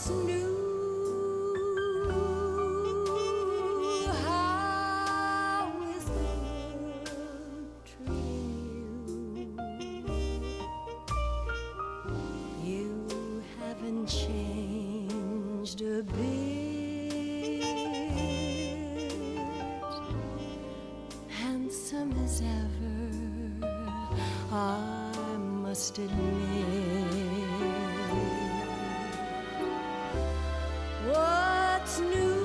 What's new? How is the world treating you? You haven't changed a bit, handsome as ever, I must admit. What's new?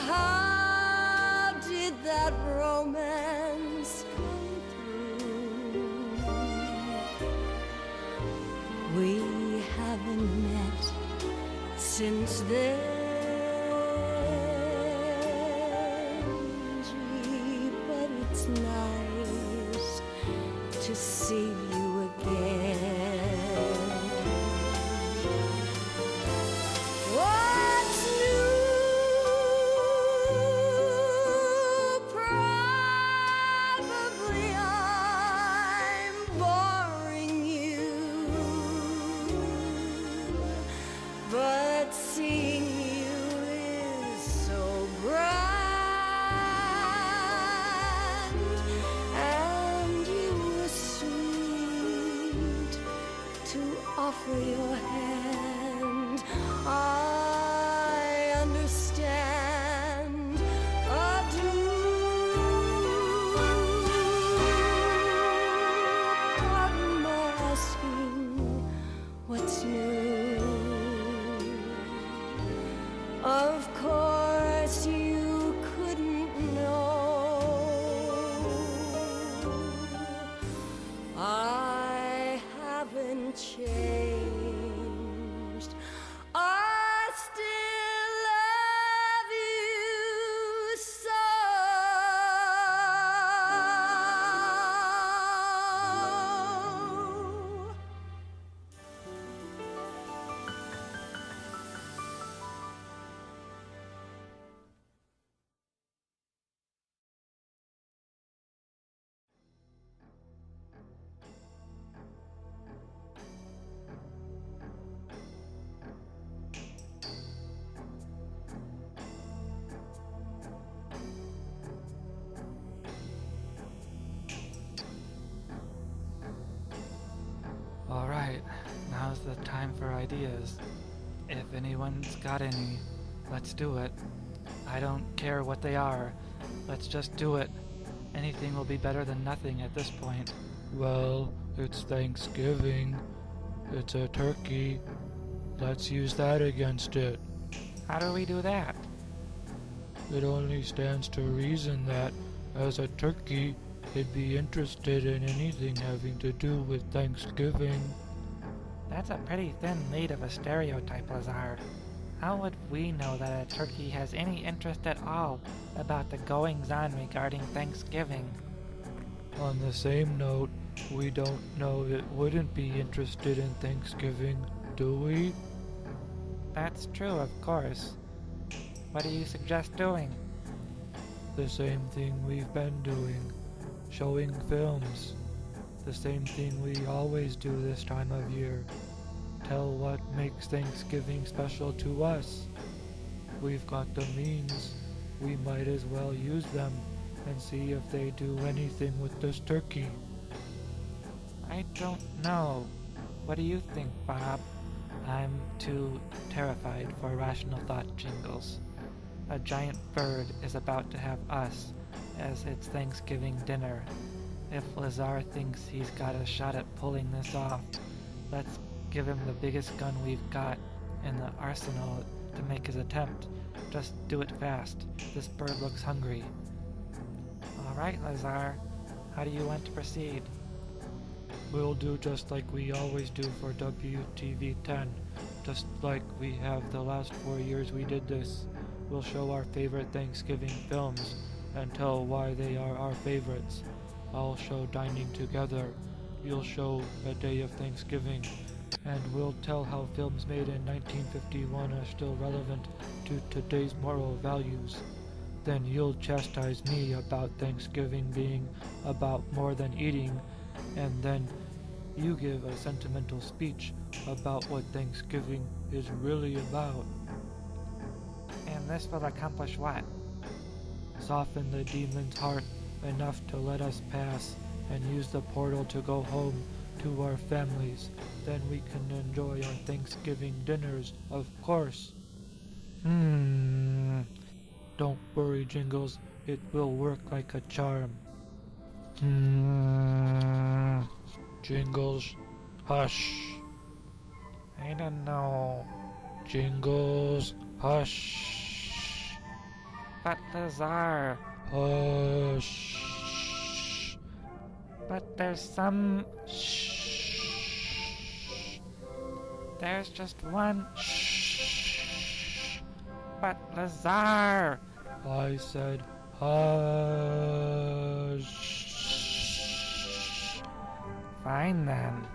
How did that romance come through? We haven't met since then, gee, but it's nice to see you again. What's new? Probably I'm boring you, but seeing you is so grand, and you were sweet to offer your hand. I understand, do. Pardon my asking, what's new? Of course you couldn't know. I haven't changed. I still love you so. Alright, now's the time for ideas. If anyone's got any, let's do it. I don't care what they are. Let's just do it. Anything will be better than nothing at this point. Well, it's Thanksgiving. It's a turkey. Let's use that against it. How do we do that? It only stands to reason that, as a turkey, it'd be interested in anything having to do with Thanksgiving. That's a pretty thin lead of a stereotype, Lazar. How would we know that a turkey has any interest at all about the goings-on regarding Thanksgiving? On the same note, we don't know it wouldn't be interested in Thanksgiving, do we? That's true, of course. What do you suggest doing? The same thing we've been doing. Showing films. The same thing we always do this time of year. Tell what makes Thanksgiving special to us. We've got the means. We might as well use them and see if they do anything with this turkey. I don't know. What do you think, Bob? I'm too terrified for rational thought, Jingles. A giant bird is about to have us as its Thanksgiving dinner. If Lazar thinks he's got a shot at pulling this off, let's give him the biggest gun we've got in the arsenal to make his attempt. Just do it fast. This bird looks hungry. Alright, Lazar. How do you want to proceed? We'll do just like we always do for WTV10. Just like we have the last 4 years we did this. We'll show our favorite Thanksgiving films and tell why they are our favorites. I'll show Dining Together. You'll show A Day of Thanksgiving. And we'll tell how films made in 1951 are still relevant to today's moral values. Then you'll chastise me about Thanksgiving being about more than eating, and then You give a sentimental speech about what Thanksgiving is really about. And this will accomplish what? Soften the demon's heart enough to let us pass and use the portal to go home to our families. Then we can enjoy our Thanksgiving dinners, of course. Don't worry, Jingles. It will work like a charm. Jingles, hush. I don't know. Jingles, hush. But Lazar. Hush. But there's some... There's just one... But Lazar. I said, hush. Fine then.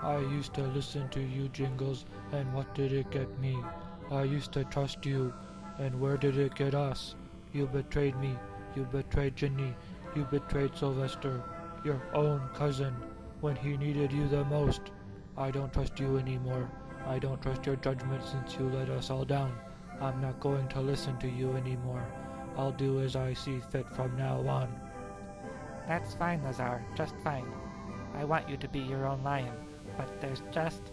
I used to listen to you, Jingles, and what did it get me? I used to trust you, and where did it get us? You betrayed me, you betrayed Ginny, you betrayed Sylvester, your own cousin, when he needed you the most. I don't trust you anymore. I don't trust your judgment since you let us all down. I'm not going to listen to you anymore. I'll do as I see fit from now on. That's fine, Lazar, just fine. I want you to be your own lion, but there's just...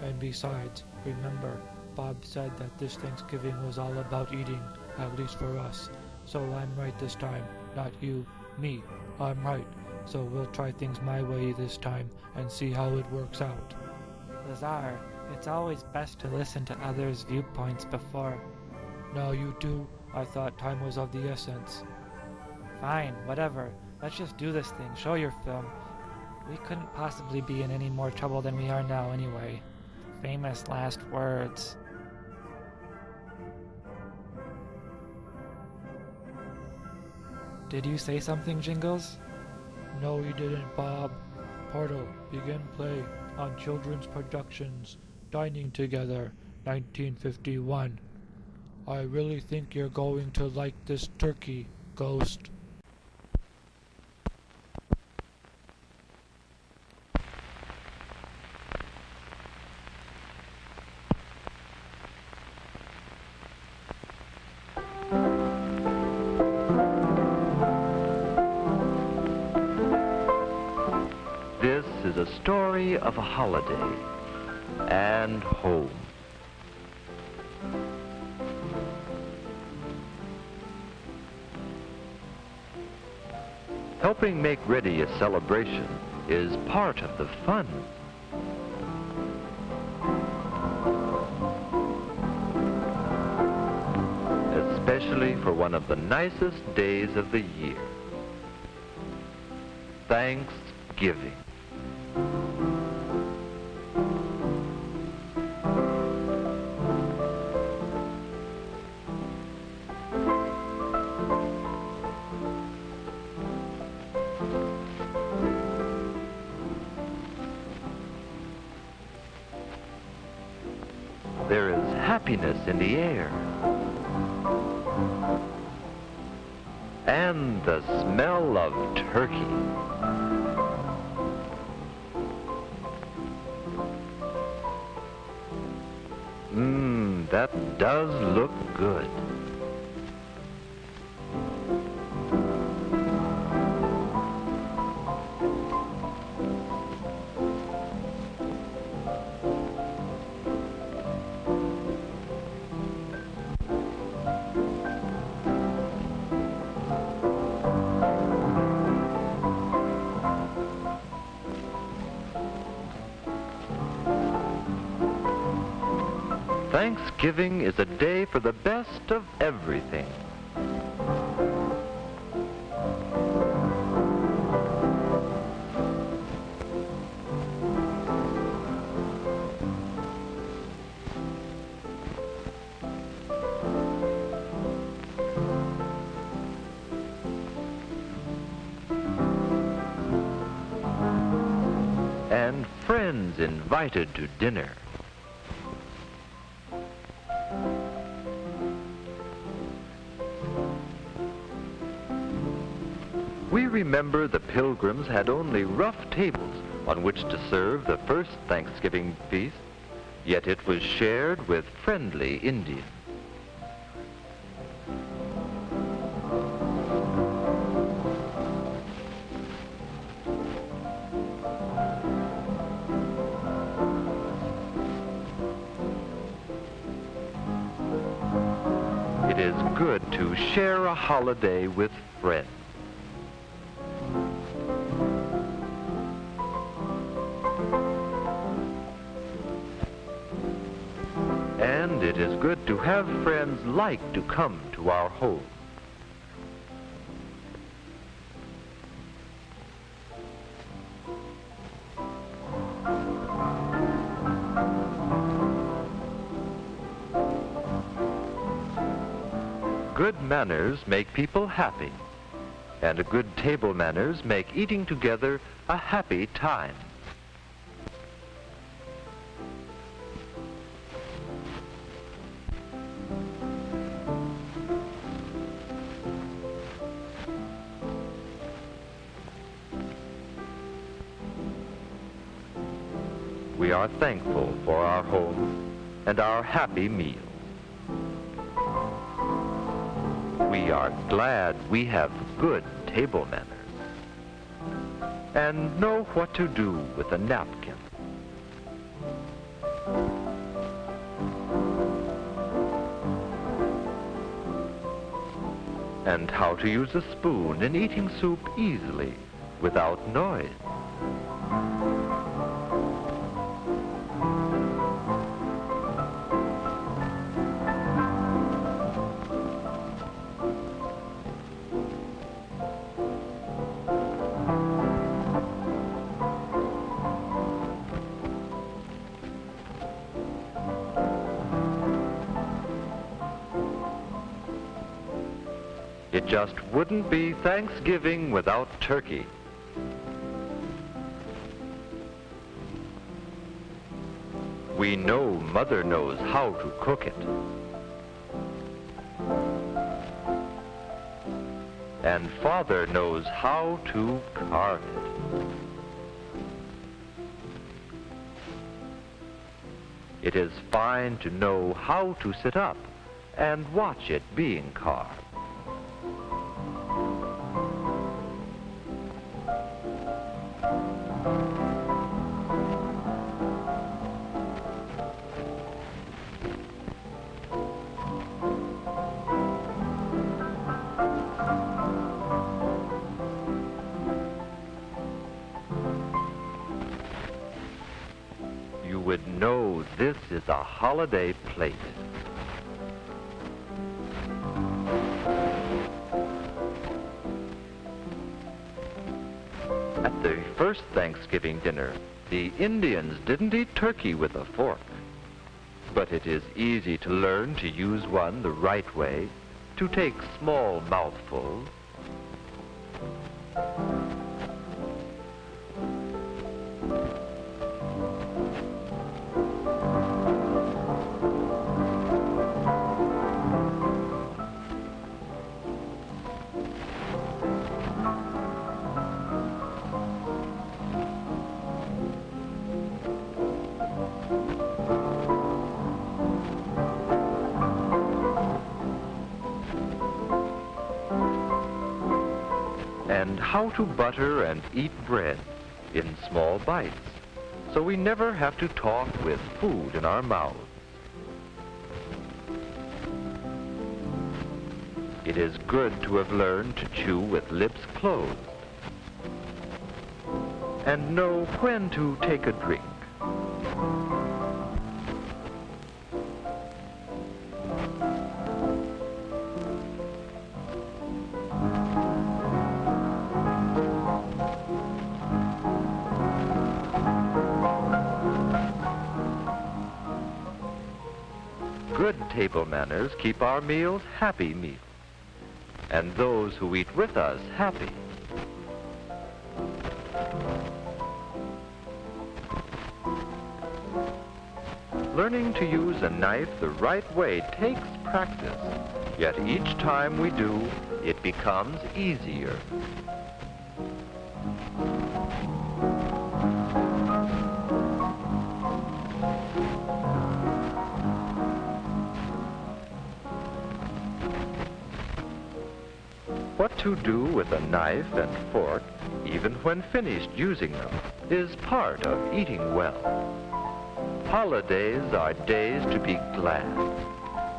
And besides, remember, Bob said that this Thanksgiving was all about eating, at least for us. So I'm right this time, not you, me. I'm right. So we'll try things my way this time and see how it works out. Lazar, it's always best to listen to others' viewpoints before... Now you do? I thought time was of the essence. Fine, whatever. Let's just do this thing. Show your film. We couldn't possibly be in any more trouble than we are now anyway. Famous last words. Did you say something, Jingles? No, you didn't, Bob. Portal, begin play on Children's Productions, Dining Together, 1951. I really think you're going to like this turkey, Ghost. This is a story of a holiday and home. Helping make ready a celebration is part of the fun. Especially for one of the nicest days of the year, Thanksgiving. There is happiness in the air, and the smell of turkey. That does look good. Thanksgiving is a day for the best of everything. And friends invited to dinner. We remember the Pilgrims had only rough tables on which to serve the first Thanksgiving feast, yet it was shared with friendly Indians. It is good to share a holiday with friends. And it is good to have friends like to come to our home. Good manners make people happy, and good table manners make eating together a happy time. We are thankful for our home and our happy meal. We are glad we have good table manners and know what to do with a napkin. And how to use a spoon in eating soup easily without noise. It just wouldn't be Thanksgiving without turkey. We know Mother knows how to cook it. And Father knows how to carve it. It is fine to know how to sit up and watch it being carved. You would know this is a holiday plate. At the first Thanksgiving dinner, the Indians didn't eat turkey with a fork. But it is easy to learn to use one the right way, to take small mouthfuls. And how to butter and eat bread in small bites, so we never have to talk with food in our mouths. It is good to have learned to chew with lips closed and know when to take a drink. Good table manners keep our meals happy meals, and those who eat with us happy. Learning to use a knife the right way takes practice, yet each time we do, it becomes easier. to do with a knife and fork, even when finished using them, is part of eating well. Holidays are days to be glad,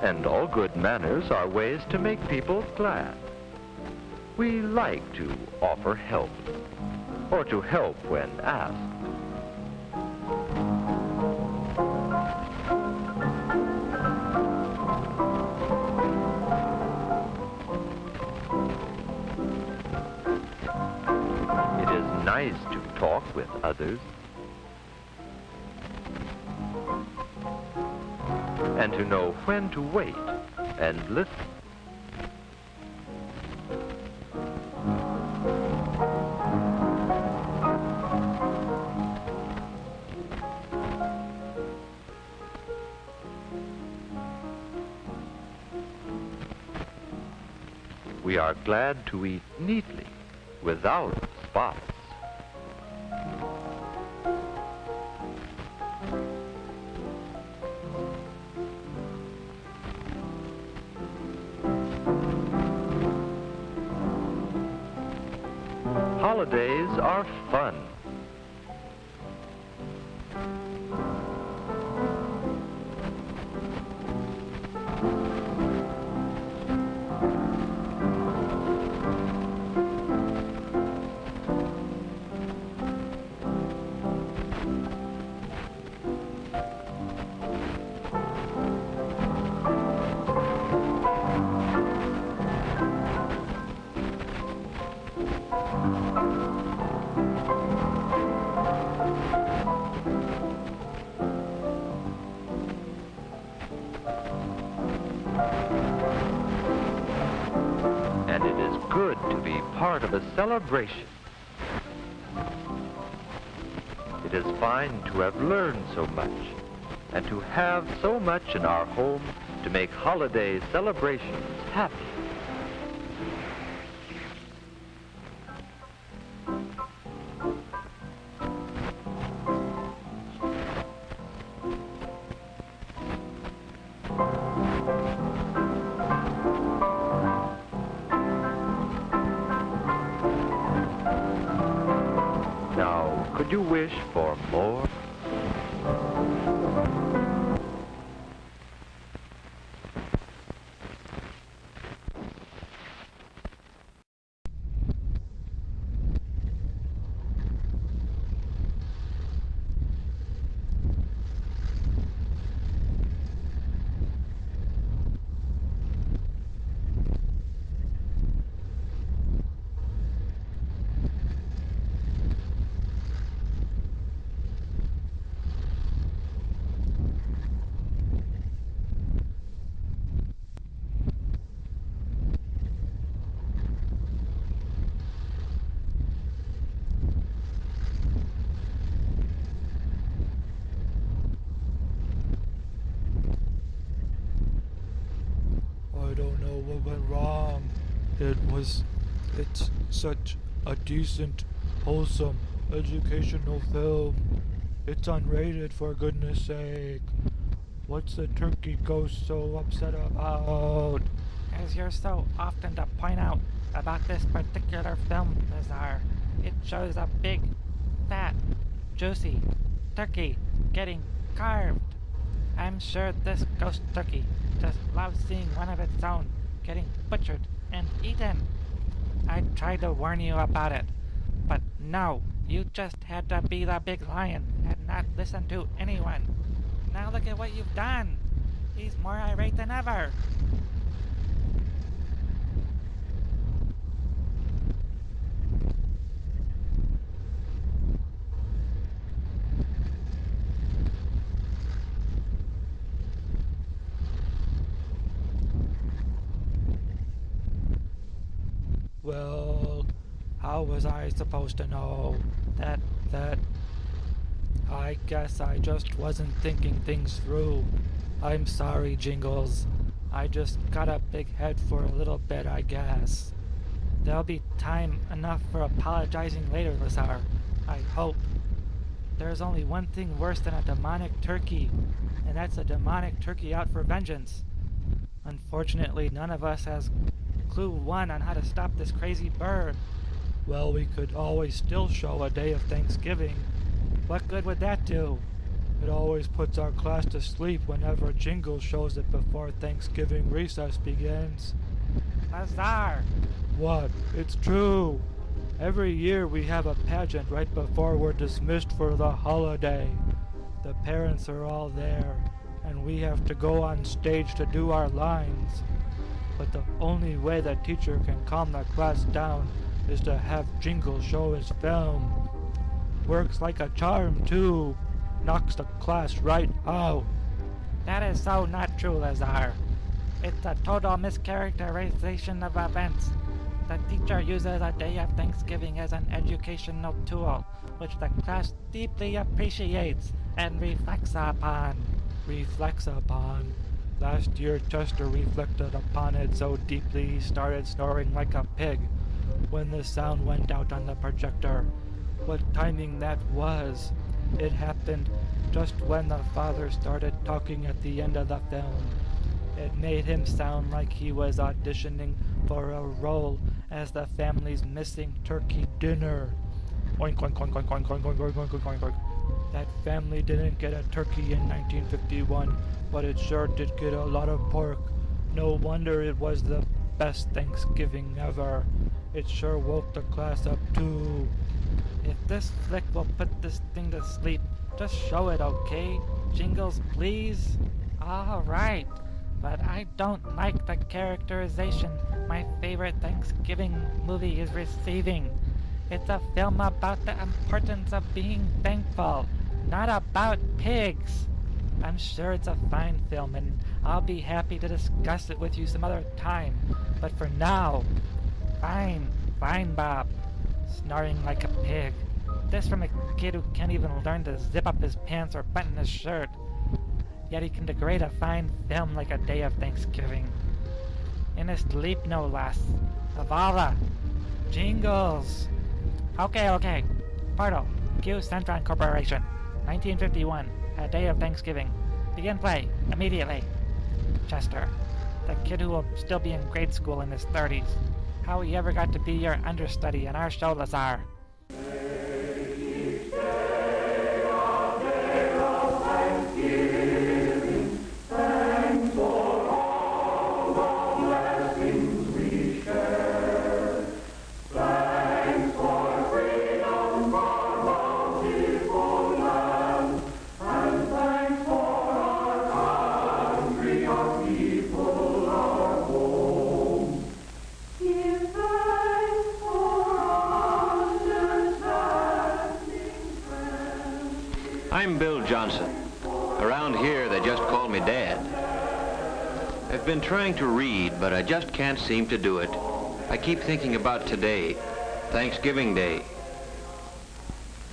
and all good manners are ways to make people glad. We like to offer help, or to help when asked. It is nice to talk with others and to know when to wait and listen. We are glad to eat neatly, without spots. Holidays are fun. And it is good to be part of a celebration. It is fine to have learned so much, and to have so much in our home to make holiday celebrations happy. Now, could you wish for more? I don't know what went wrong. It's such a decent, wholesome, educational film. It's unrated, for goodness sake. What's the turkey ghost so upset about? As you're so often to point out about this particular film, Lazar, it shows a big, fat, juicy turkey getting carved. I'm sure this ghost turkey just loves seeing one of its own getting butchered and eaten. I tried to warn you about it, but no, you just had to be the big lion and not listen to anyone. Now look at what you've done. He's more irate than ever. Well, how was I supposed to know that I guess I just wasn't thinking things through. I'm sorry, Jingles. I just got a big head for a little bit, I guess. There'll be time enough for apologizing later, Lazar. I hope. There's only one thing worse than a demonic turkey, and that's a demonic turkey out for vengeance. Unfortunately, none of us has clue 1 on how to stop this crazy bird. Well, we could always still show a day of Thanksgiving. What good would that do? It always puts our class to sleep whenever Jingles shows it before Thanksgiving recess begins. Lazar! What? It's true. Every year we have a pageant right before we're dismissed for the holiday. The parents are all there, and we have to go on stage to do our lines. But the only way the teacher can calm the class down is to have Jingles show his film. Works like a charm, too. Knocks the class right out. That is so not true, Lazar. It's a total mischaracterization of events. The teacher uses a day of Thanksgiving as an educational tool, which the class deeply appreciates and reflects upon. Reflects upon. Last year Chester reflected upon it so deeply he started snoring like a pig when the sound went out on the projector. What timing that was! It happened just when the father started talking at the end of the film. It made him sound like he was auditioning for a role as the family's missing turkey dinner. Oink, oink, oink, oink, oink, oink, oink, oink, oink, oink, oink. That family didn't get a turkey in 1951, but it sure did get a lot of pork. No wonder it was the best Thanksgiving ever. It sure woke the class up too. If this flick will put this thing to sleep, just show it, okay? Jingles, please? Alright, but I don't like the characterization my favorite Thanksgiving movie is receiving. It's a film about the importance of being thankful, not about pigs. I'm sure it's a fine film, and I'll be happy to discuss it with you some other time. But for now, fine, Bob. Snoring like a pig. This from a kid who can't even learn to zip up his pants or button his shirt. Yet he can degrade a fine film like a day of Thanksgiving. In his sleep, no less. Avala. Jingles. Okay. Pardo. Q Centron Corporation. 1951. A day of Thanksgiving. Begin play. Immediately. Chester. The kid who will still be in grade school in his 30s. How he ever got to be your understudy in our show, Lazar. I'm Bill Johnson. Around here, they just call me Dad. I've been trying to read, but I just can't seem to do it. I keep thinking about today, Thanksgiving Day.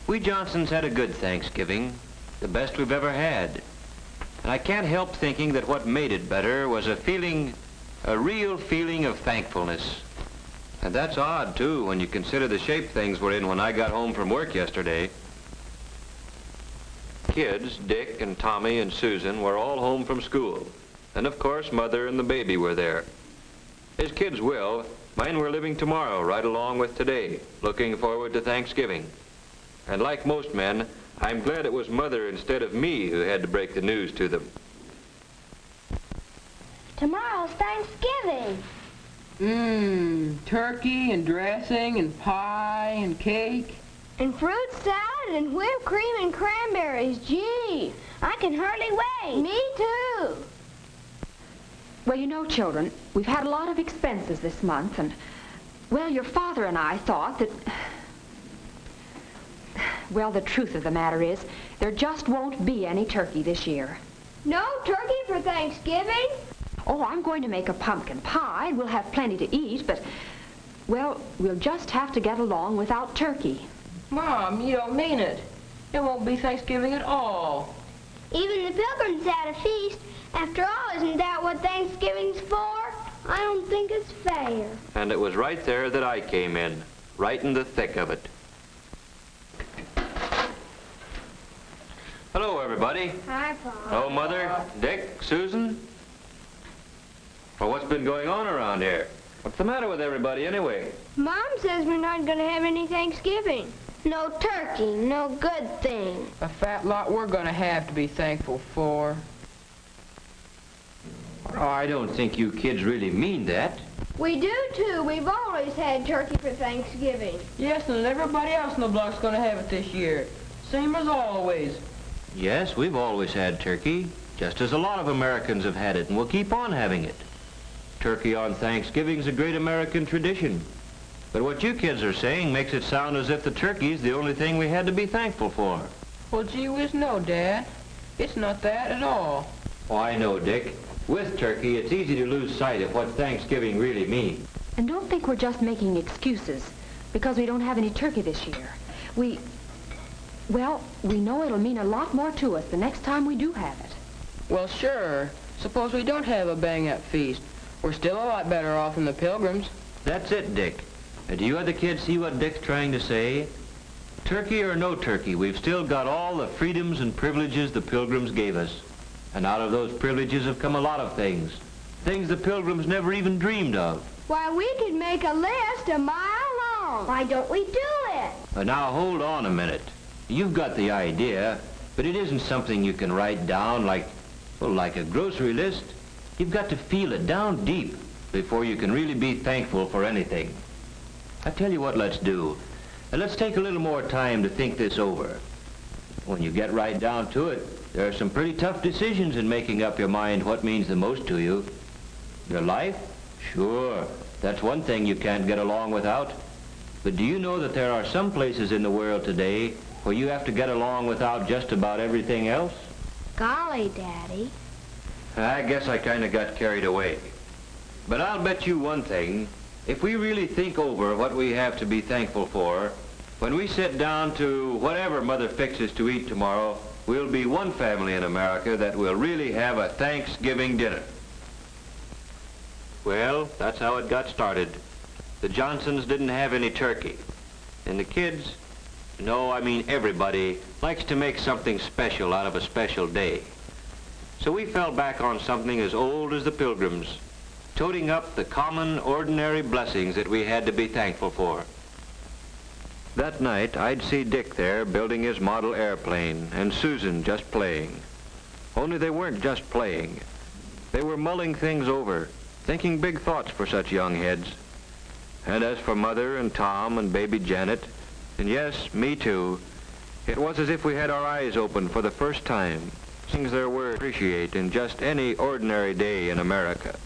We Johnsons had a good Thanksgiving, the best we've ever had. And I can't help thinking that what made it better was a real feeling of thankfulness. And that's odd, too, when you consider the shape things were in when I got home from work yesterday. Kids, Dick and Tommy and Susan, were all home from school. And of course, Mother and the baby were there. As kids will, mine were living tomorrow right along with today, looking forward to Thanksgiving. And like most men, I'm glad it was Mother instead of me who had to break the news to them. Tomorrow's Thanksgiving. Turkey and dressing and pie and cake. And fruit salad and whipped cream and cranberries. Gee, I can hardly wait. Me too. Well, you know, children, we've had a lot of expenses this month, and, well, your father and I thought that... Well, the truth of the matter is, there just won't be any turkey this year. No turkey for Thanksgiving? Oh, I'm going to make a pumpkin pie. We'll have plenty to eat, but, well, we'll just have to get along without turkey. Mom, you don't mean it. It won't be Thanksgiving at all. Even the Pilgrims had a feast. After all, isn't that what Thanksgiving's for? I don't think it's fair. And it was right there that I came in, right in the thick of it. Hello, everybody. Hi, Pop. Oh, Mother, Dick, Susan. Well, what's been going on around here? What's the matter with everybody anyway? Mom says we're not going to have any Thanksgiving. No turkey, no good thing. A fat lot we're gonna have to be thankful for. Oh, I don't think you kids really mean that. We do too. We've always had turkey for Thanksgiving. Yes, and everybody else in the block's gonna have it this year. Same as always. Yes, we've always had turkey, just as a lot of Americans have had it, and we'll keep on having it. Turkey on Thanksgiving's a great American tradition. But what you kids are saying makes it sound as if the turkey's the only thing we had to be thankful for. Well, gee whiz, no, Dad. It's not that at all. Oh, I know, Dick. With turkey, it's easy to lose sight of what Thanksgiving really means. And don't think we're just making excuses because we don't have any turkey this year. We know it'll mean a lot more to us the next time we do have it. Well, sure. Suppose we don't have a bang-up feast. We're still a lot better off than the Pilgrims. That's it, Dick. Do you other kids see what Dick's trying to say? Turkey or no turkey, we've still got all the freedoms and privileges the Pilgrims gave us. And out of those privileges have come a lot of things. Things the Pilgrims never even dreamed of. Why, we could make a list a mile long. Why don't we do it? Now, hold on a minute. You've got the idea, but it isn't something you can write down like a grocery list. You've got to feel it down deep before you can really be thankful for anything. I tell you what let's do. Let's take a little more time to think this over. When you get right down to it, there are some pretty tough decisions in making up your mind what means the most to you. Your life? Sure, that's one thing you can't get along without. But do you know that there are some places in the world today where you have to get along without just about everything else? Golly, Daddy. I guess I kind of got carried away. But I'll bet you one thing. If we really think over what we have to be thankful for, when we sit down to whatever Mother fixes to eat tomorrow, we'll be one family in America that will really have a Thanksgiving dinner. Well, that's how it got started. The Johnsons didn't have any turkey. And the kids, no, I mean everybody, likes to make something special out of a special day. So we fell back on something as old as the Pilgrims, toting up the common, ordinary blessings that we had to be thankful for. That night, I'd see Dick there building his model airplane and Susan just playing. Only they weren't just playing. They were mulling things over, thinking big thoughts for such young heads. And as for Mother and Tom and baby Janet, and yes, me too, it was as if we had our eyes open for the first time. Things there were to appreciate in just any ordinary day in America.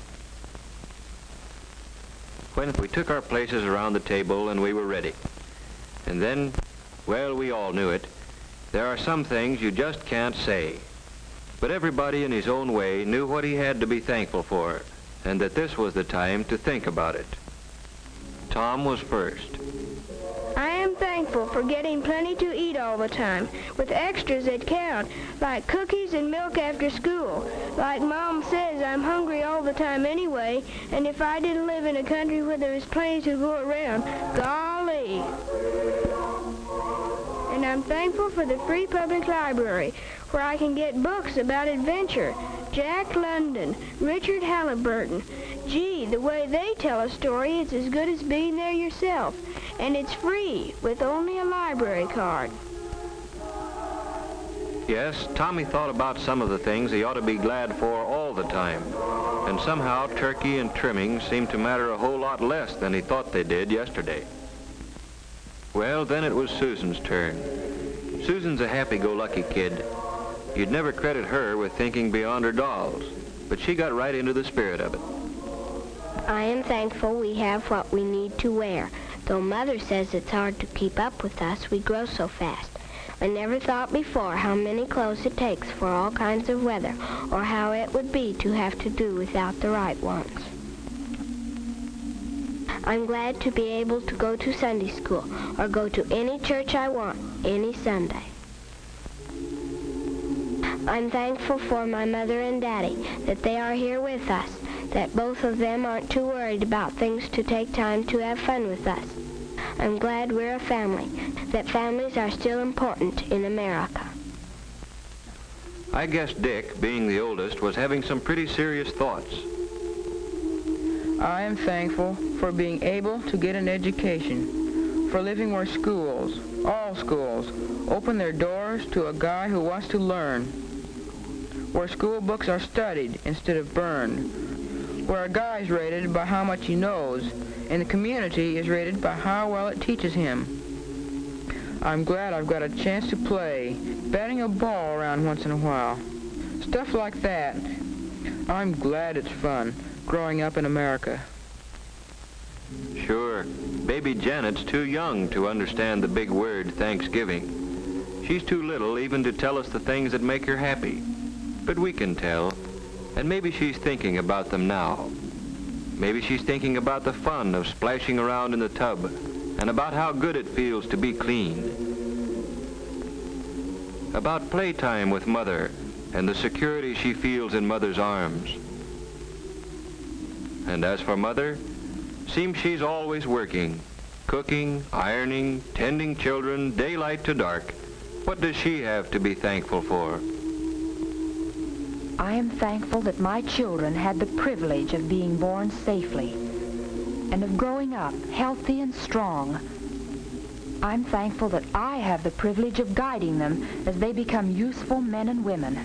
When we took our places around the table and we were ready. And then, well, we all knew it. There are some things you just can't say. But everybody in his own way knew what he had to be thankful for, and that this was the time to think about it. Tom was first. I am thankful for getting plenty to eat all the time, with extras that count, like cookies and milk after school. Like Mom says, I'm hungry all the time anyway, and if I didn't live in a country where there was plenty to go around, golly. And I'm thankful for the free public library, where I can get books about adventure. Jack London, Richard Halliburton. Gee, the way they tell a story is as good as being there yourself. And it's free, with only a library card. Yes, Tommy thought about some of the things he ought to be glad for all the time. And somehow turkey and trimming seemed to matter a whole lot less than he thought they did yesterday. Well, then it was Susan's turn. Susan's a happy-go-lucky kid. You'd never credit her with thinking beyond her dolls, but she got right into the spirit of it. I am thankful we have what we need to wear. Though Mother says it's hard to keep up with us, we grow so fast. I never thought before how many clothes it takes for all kinds of weather, or how it would be to have to do without the right ones. I'm glad to be able to go to Sunday school, or go to any church I want, any Sunday. I'm thankful for my mother and daddy, that they are here with us, that both of them aren't too worried about things to take time to have fun with us. I'm glad we're a family, that families are still important in America. I guess Dick, being the oldest, was having some pretty serious thoughts. I am thankful for being able to get an education, for living where schools, all schools, open their doors to a guy who wants to learn, where school books are studied instead of burned, where a guy is rated by how much he knows, and the community is rated by how well it teaches him. I'm glad I've got a chance to play, batting a ball around once in a while. Stuff like that. I'm glad it's fun, growing up in America. Sure, baby Janet's too young to understand the big word Thanksgiving. She's too little even to tell us the things that make her happy. But we can tell, and maybe she's thinking about them now. Maybe she's thinking about the fun of splashing around in the tub and about how good it feels to be clean. About playtime with Mother and the security she feels in Mother's arms. And as for Mother, seems she's always working, cooking, ironing, tending children, daylight to dark. What does she have to be thankful for? I am thankful that my children had the privilege of being born safely and of growing up healthy and strong. I'm thankful that I have the privilege of guiding them as they become useful men and women.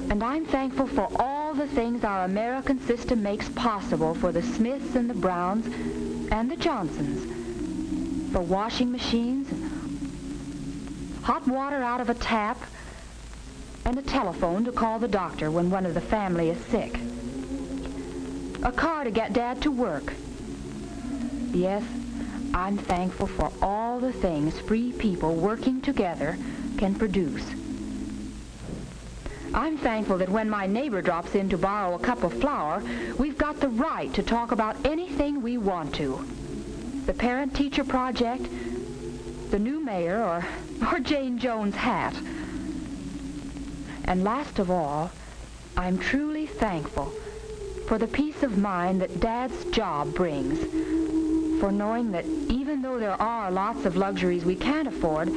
And I'm thankful for all the things our American system makes possible for the Smiths and the Browns and the Johnsons, for washing machines, hot water out of a tap, and a telephone to call the doctor when one of the family is sick. A car to get Dad to work. Yes, I'm thankful for all the things free people working together can produce. I'm thankful that when my neighbor drops in to borrow a cup of flour, we've got the right to talk about anything we want to. The parent-teacher project, the new mayor, or Jane Jones' hat. And last of all, I'm truly thankful for the peace of mind that Dad's job brings, for knowing that even though there are lots of luxuries we can't afford,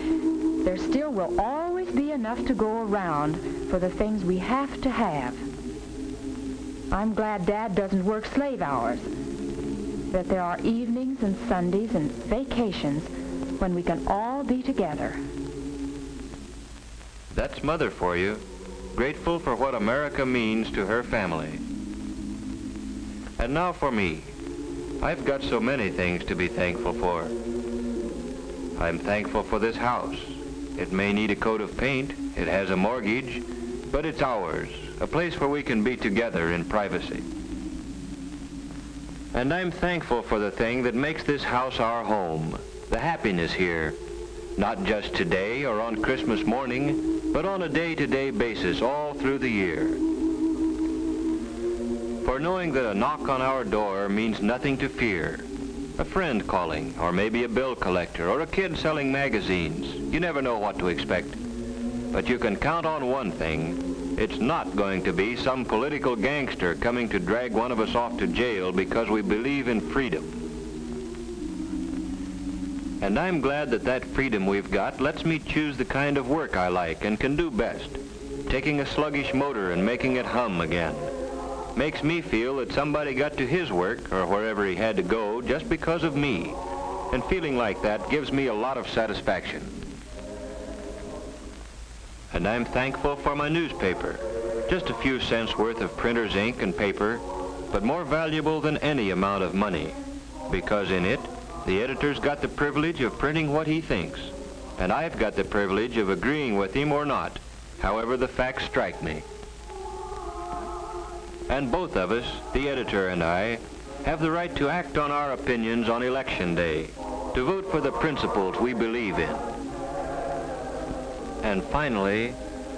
there still will always be enough to go around for the things we have to have. I'm glad Dad doesn't work slave hours, that there are evenings and Sundays and vacations when we can all be together. That's Mother for you, grateful for what America means to her family. And now for me. I've got so many things to be thankful for. I'm thankful for this house. It may need a coat of paint, it has a mortgage, but it's ours, a place where we can be together in privacy. And I'm thankful for the thing that makes this house our home, the happiness here, not just today or on Christmas morning, but on a day-to-day basis all through the year. For knowing that a knock on our door means nothing to fear. A friend calling, or maybe a bill collector, or a kid selling magazines. You never know what to expect. But you can count on one thing. It's not going to be some political gangster coming to drag one of us off to jail because we believe in freedom. And I'm glad that that freedom we've got lets me choose the kind of work I like and can do best. Taking a sluggish motor and making it hum again. Makes me feel that somebody got to his work, or wherever he had to go, just because of me. And feeling like that gives me a lot of satisfaction. And I'm thankful for my newspaper. Just a few cents worth of printer's ink and paper, but more valuable than any amount of money. Because in it, the editor's got the privilege of printing what he thinks. And I've got the privilege of agreeing with him or not, however the facts strike me. And both of us, the editor and I, have the right to act on our opinions on Election Day, to vote for the principles we believe in. And finally,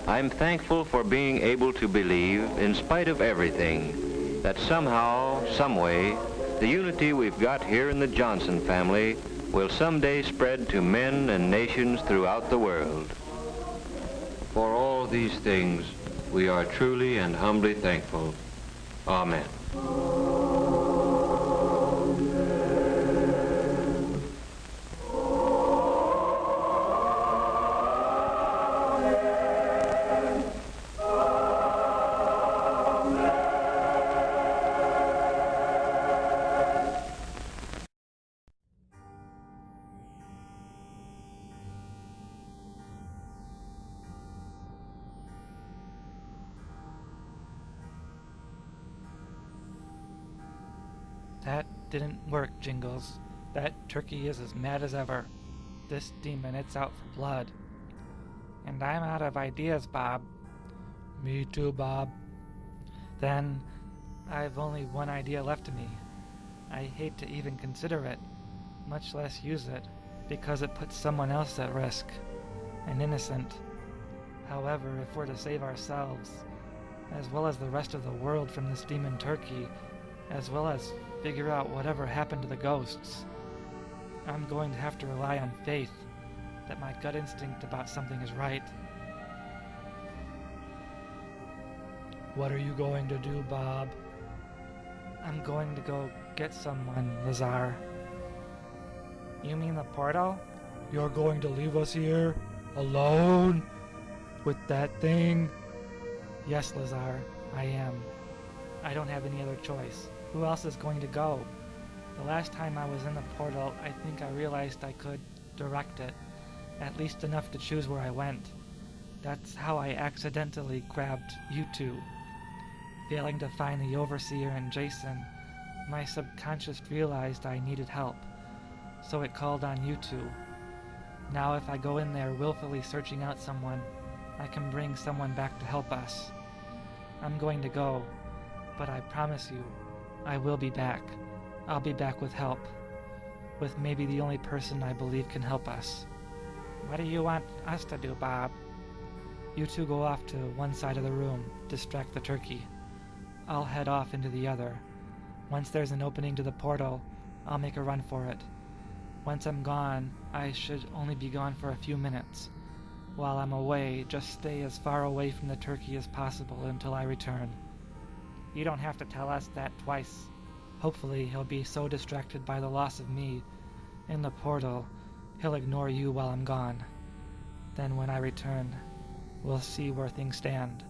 I'm thankful for being able to believe, in spite of everything, that somehow, someway, the unity we've got here in the Johnson family will someday spread to men and nations throughout the world. For all these things, we are truly and humbly thankful. Amen. didn't work, Jingles. That turkey is as mad as ever. This demon, it's out for blood. And I'm out of ideas, Bob. Me too, Bob. Then I've only one idea left to me. I hate to even consider it, much less use it, because it puts someone else at risk, an innocent. However, if we're to save ourselves, as well as the rest of the world from this demon turkey, as well as figure out whatever happened to the ghosts, I'm going to have to rely on faith, that my gut instinct about something is right. What are you going to do, Bob? I'm going to go get someone, Lazar. You mean the portal? You're going to leave us here? Alone? With that thing? Yes, Lazar, I am. I don't have any other choice. Who else is going to go? The last time I was in the portal, I think I realized I could direct it, at least enough to choose where I went. That's how I accidentally grabbed you two. Failing to find the Overseer and Jason, my subconscious realized I needed help, so it called on you two. Now if I go in there willfully searching out someone, I can bring someone back to help us. I'm going to go, but I promise you, I will be back. I'll be back with help. With maybe the only person I believe can help us. What do you want us to do, Bob? You two go off to one side of the room, distract the turkey. I'll head off into the other. Once there's an opening to the portal, I'll make a run for it. Once I'm gone, I should only be gone for a few minutes. While I'm away, just stay as far away from the turkey as possible until I return. You don't have to tell us that twice. Hopefully he'll be so distracted by the loss of me in the portal, he'll ignore you while I'm gone. Then when I return, we'll see where things stand.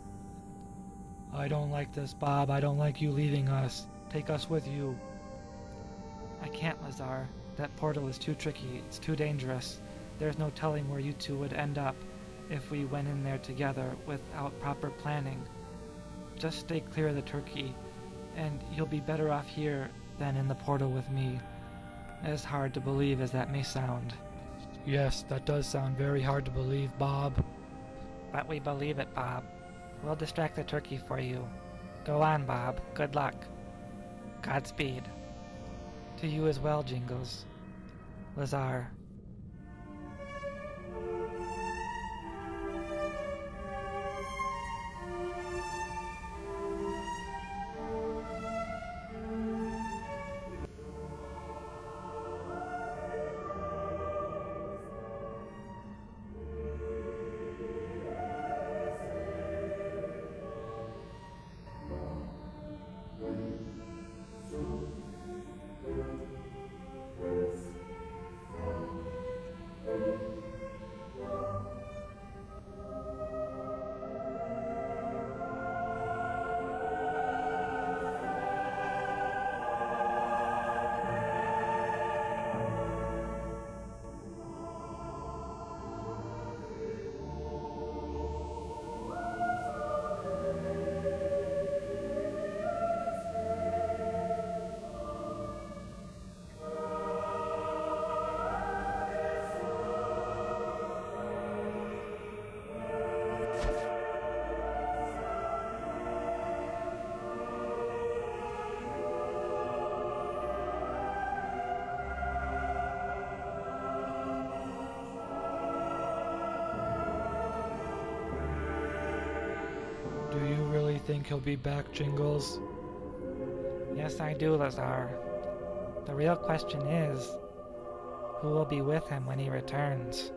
I don't like this, Bob. I don't like you leaving us. Take us with you. I can't, Lazar. That portal is too tricky. It's too dangerous. There's no telling where you two would end up if we went in there together without proper planning. Just stay clear of the turkey, and you'll be better off here than in the portal with me. As hard to believe as that may sound. Yes, that does sound very hard to believe, Bob. But we believe it, Bob. We'll distract the turkey for you. Go on, Bob. Good luck. Godspeed. To you as well, Jingles. Lazar. Do you really think he'll be back, Jingles? Yes, I do, Lazar. The real question is, who will be with him when he returns?